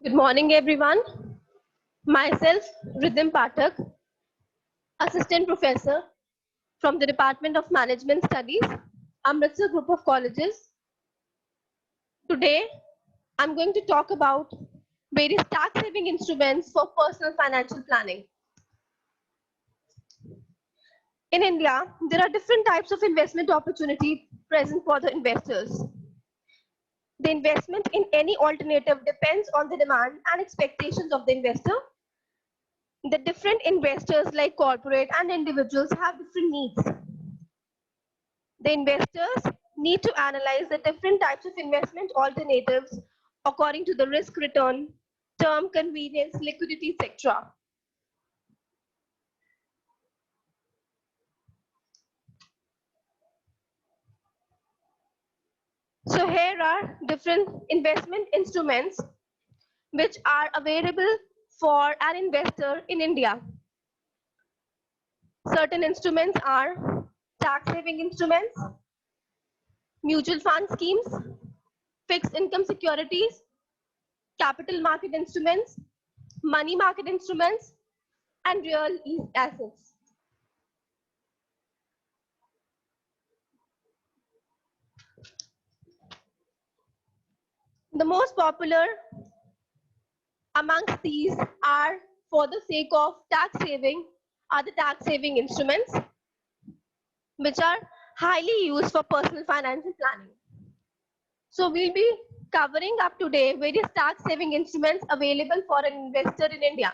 Good morning, everyone. Myself, Riddhim Pathak, Assistant Professor from the Department of Management Studies, Amritsar Group of Colleges. Today, I'm going to talk about various tax-saving instruments for personal financial planning. In India, there are different types of investment opportunity present for the investors. The investment in any alternative depends on the demand and expectations of the investor. The different investors like corporate and individuals have different needs. The investors need to analyze the different types of investment alternatives according to the risk return, term convenience, liquidity, etc. So here are different investment instruments which are available for an investor in India. Certain instruments are tax saving instruments, mutual fund schemes, fixed income securities, capital market instruments, money market instruments, and real assets. The most popular amongst these are, for the sake of tax saving, are the tax saving instruments, which are highly used for personal financial planning. So we'll be covering up today various tax saving instruments available for an investor in India.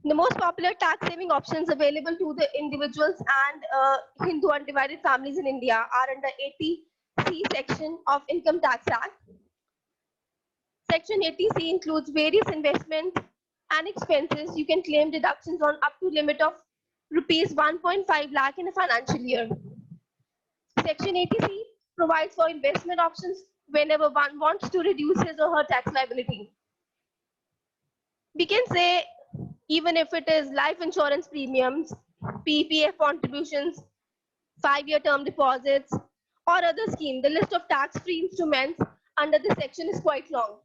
The most popular tax saving options available to the individuals and Hindu undivided families in India are under 80C section of Income Tax Act. Section 80C includes various investments and expenses. You can claim deductions on up to limit of rupees 1.5 lakh in a financial year. Section 80C provides for investment options whenever one wants to reduce his or her tax liability. We can say, even if it is life insurance premiums, PPF contributions, 5-year term deposits, or other scheme, the list of tax-free instruments under this section is quite long.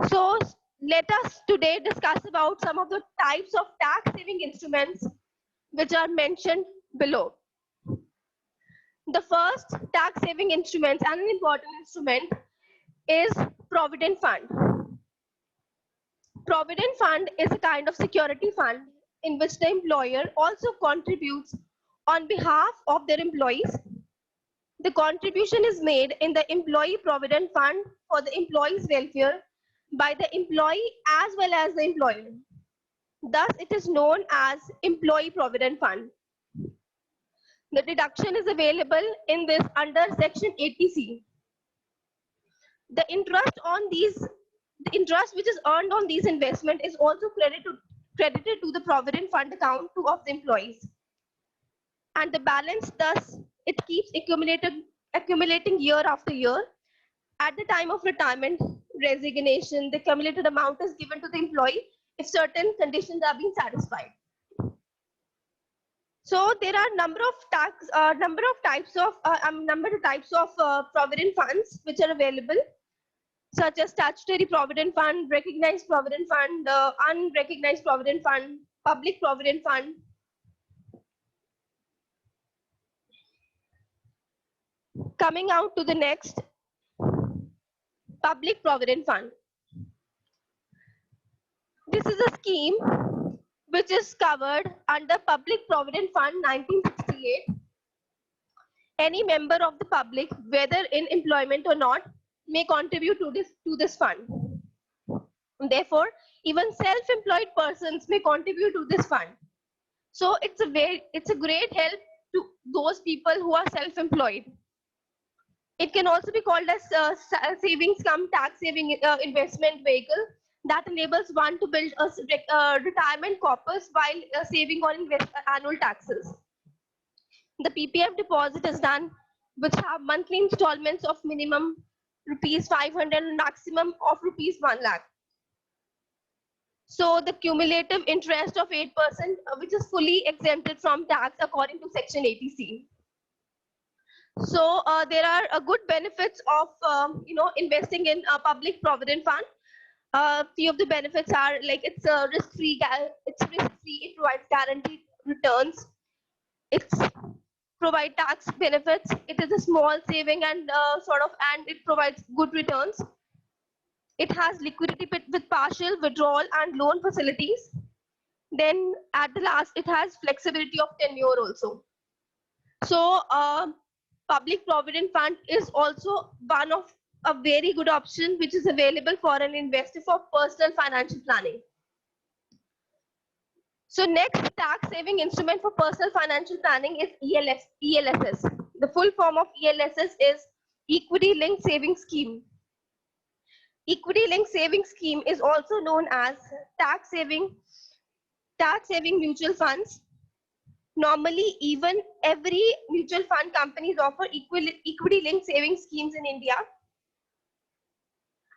So let us today discuss about some of the types of tax-saving instruments which are mentioned below. The first tax-saving instrument and an important instrument is Provident Fund. Provident Fund is a kind of security fund in which the employer also contributes on behalf of their employees. The contribution is made in the Employee Provident Fund for the employee's welfare by the employee as well as the employer. Thus, it is known as Employee Provident Fund. The deduction is available in this under Section 80C. The interest which is earned on these investment is also credited to the Provident Fund account of the employees. And the balance, thus, it keeps accumulating year after year. At the time of retirement, resignation, the accumulated amount is given to the employee if certain conditions are being satisfied. So there are number of types of provident funds which are available, such as statutory provident fund, recognized provident fund, unrecognized provident fund, public provident fund. Coming out to the next, public provident fund. This is a scheme which is covered under Public Provident Fund 1968. Any member of the public, whether in employment or not, may contribute to this fund. Therefore, even self-employed persons may contribute to this fund. So it's a great help to those people who are self-employed. It can also be called as savings cum tax saving investment vehicle that enables one to build a retirement corpus while saving on annual taxes. The PPF deposit is done, which have monthly installments of minimum rupees 500 and maximum of rupees 1 lakh. So the cumulative interest of 8%, which is fully exempted from tax according to Section 80C. So there are good benefits of investing in a public provident fund. Few of the benefits are like it's risk-free. It's risk-free. It provides guaranteed returns. It's provide tax benefits. It is a small saving and and it provides good returns. It has liquidity with partial withdrawal and loan facilities. Then at the last, it has flexibility of tenure also. So public provident fund is also one of a very good option which is available for an investor for personal financial planning. So next tax saving instrument for personal financial planning is ELSS. The full form of ELSS is Equity Linked Savings Scheme. Equity Linked Savings Scheme is also known as tax saving mutual funds. Normally, even every mutual fund companies offer equity linked savings schemes in India.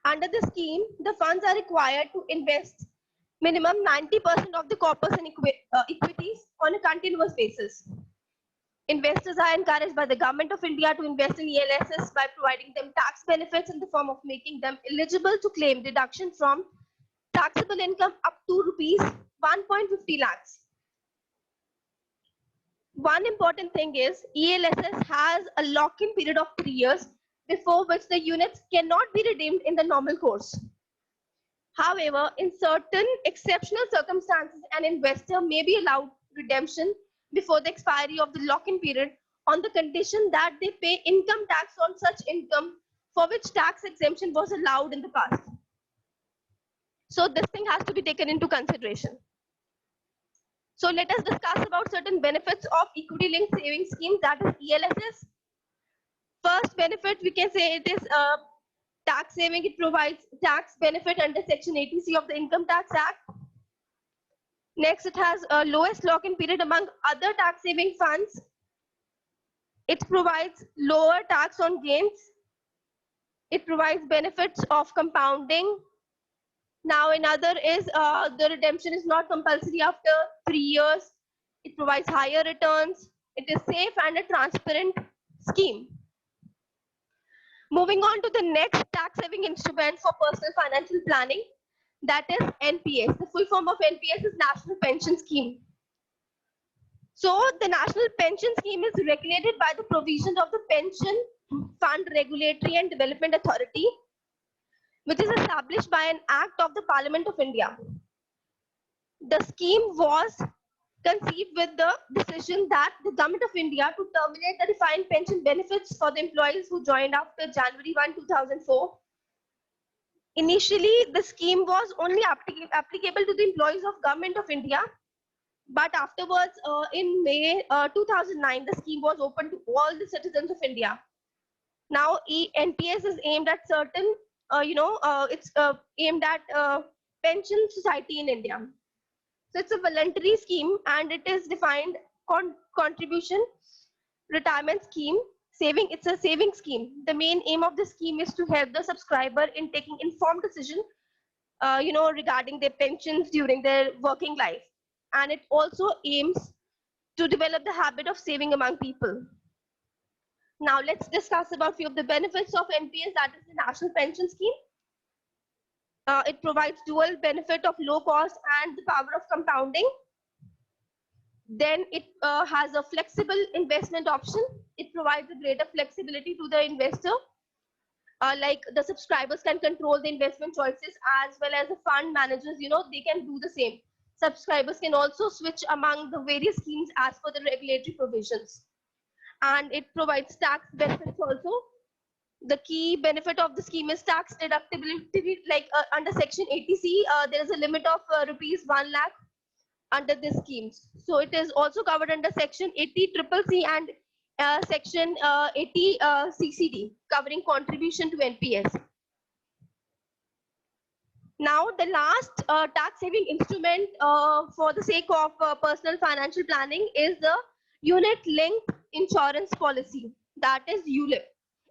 Under the scheme, the funds are required to invest minimum 90% of the corpus in equities on a continuous basis. Investors are encouraged by the Government of India to invest in ELSS by providing them tax benefits in the form of making them eligible to claim deduction from taxable income up to rupees 1.50 lakhs. One important thing is ELSS has a lock-in period of 3 years before which the units cannot be redeemed in the normal course. However, in certain exceptional circumstances, an investor may be allowed redemption before the expiry of the lock-in period on the condition that they pay income tax on such income for which tax exemption was allowed in the past. So this thing has to be taken into consideration. So let us discuss about certain benefits of equity linked savings schemes, that is ELSS. First benefit, we can say it is tax saving. It provides tax benefit under Section 80C of the Income Tax Act. Next, it has a lowest lock-in period among other tax saving funds. It provides lower tax on gains. It provides benefits of compounding. Now, another is the redemption is not compulsory after 3 years. It provides higher returns. It is safe and a transparent scheme. Moving on to the next tax saving instrument for personal financial planning, that is NPS. The full form of NPS is National Pension Scheme. So the National Pension Scheme is regulated by the provisions of the Pension Fund Regulatory and Development Authority, which is established by an act of the Parliament of India. The scheme was conceived with the decision that the Government of India to terminate the defined pension benefits for the employees who joined after January 1, 2004. Initially, the scheme was only applicable to the employees of Government of India, but afterwards, in May 2009, the scheme was open to all the citizens of India. Now, NPS is aimed at certain, it's aimed at pension society in India. So it's a voluntary scheme and it is defined contribution retirement scheme saving. It's a saving scheme. The main aim of the scheme is to help the subscriber in taking informed decision, regarding their pensions during their working life. And it also aims to develop the habit of saving among people. Now let's discuss about few of the benefits of NPS, that is the National Pension Scheme. It provides dual benefit of low cost and the power of compounding. Then it has a flexible investment option. It provides a greater flexibility to the investor. Like the subscribers can control the investment choices as well as the fund managers, they can do the same. Subscribers can also switch among the various schemes as per the regulatory provisions. And it provides tax benefits also. The key benefit of the scheme is tax deductibility, like under Section 80C, there is a limit of rupees 1 lakh under this schemes. So it is also covered under Section 80CCC and Section 80 CCD, covering contribution to NPS. Now, the last tax saving instrument for the sake of personal financial planning is the Unit Linked Insurance Policy, that is ULIP.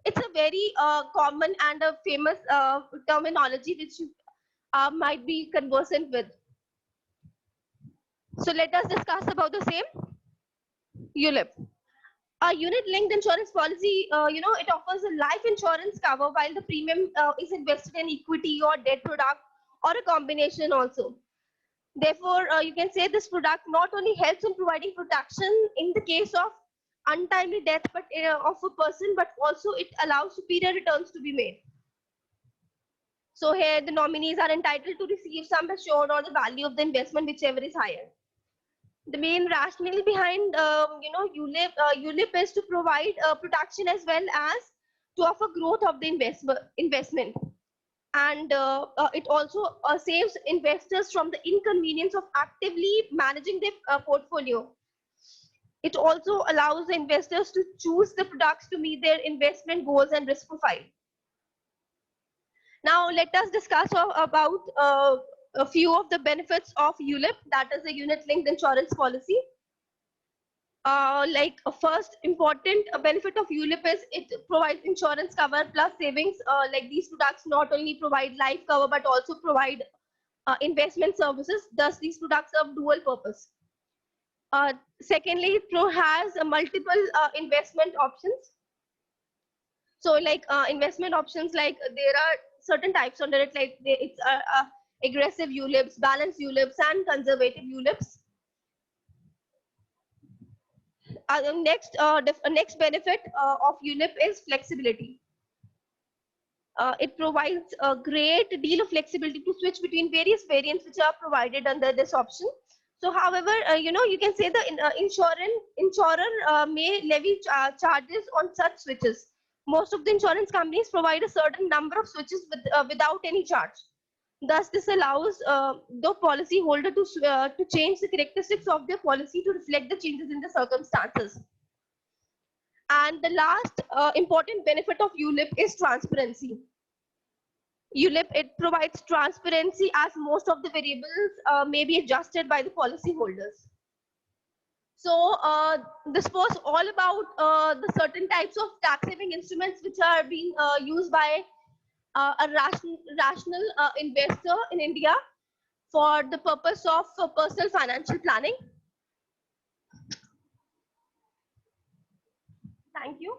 It's a very common and a famous terminology which you might be conversant with. So let us discuss about the same ULIP. A unit-linked insurance policy, it offers a life insurance cover while the premium is invested in equity or debt product or a combination also. Therefore, you can say this product not only helps in providing protection in the case of untimely death but of a person, but also it allows superior returns to be made. So here the nominees are entitled to receive some assured or the value of the investment, whichever is higher. The main rationale behind ULIP is to provide protection as well as to offer growth of the investment, and it also saves investors from the inconvenience of actively managing their portfolio. It also allows the investors to choose the products to meet their investment goals and risk profile. Now let us discuss about a few of the benefits of ULIP, that is a unit linked insurance policy. Like a first important benefit of ULIP is it provides insurance cover plus savings. Like these products not only provide life cover but also provide investment services. Thus, these products serve dual purpose. Secondly, it has multiple investment options. So, like investment options, like there are certain types under it. Like it's aggressive ULIPs, balanced ULIPs, and conservative ULIPs. Next benefit of ULIP is flexibility. It provides a great deal of flexibility to switch between various variants which are provided under this option. So, however, you can say the insurer may levy charges on such switches. Most of the insurance companies provide a certain number of switches without any charge. Thus, this allows the policy holder to change the characteristics of their policy to reflect the changes in the circumstances. And the last important benefit of ULIP is transparency. ULIP, it provides transparency as most of the variables may be adjusted by the policy holders. So this was all about the certain types of tax saving instruments which are being used by a rational investor in India for the purpose of personal financial planning. Thank you.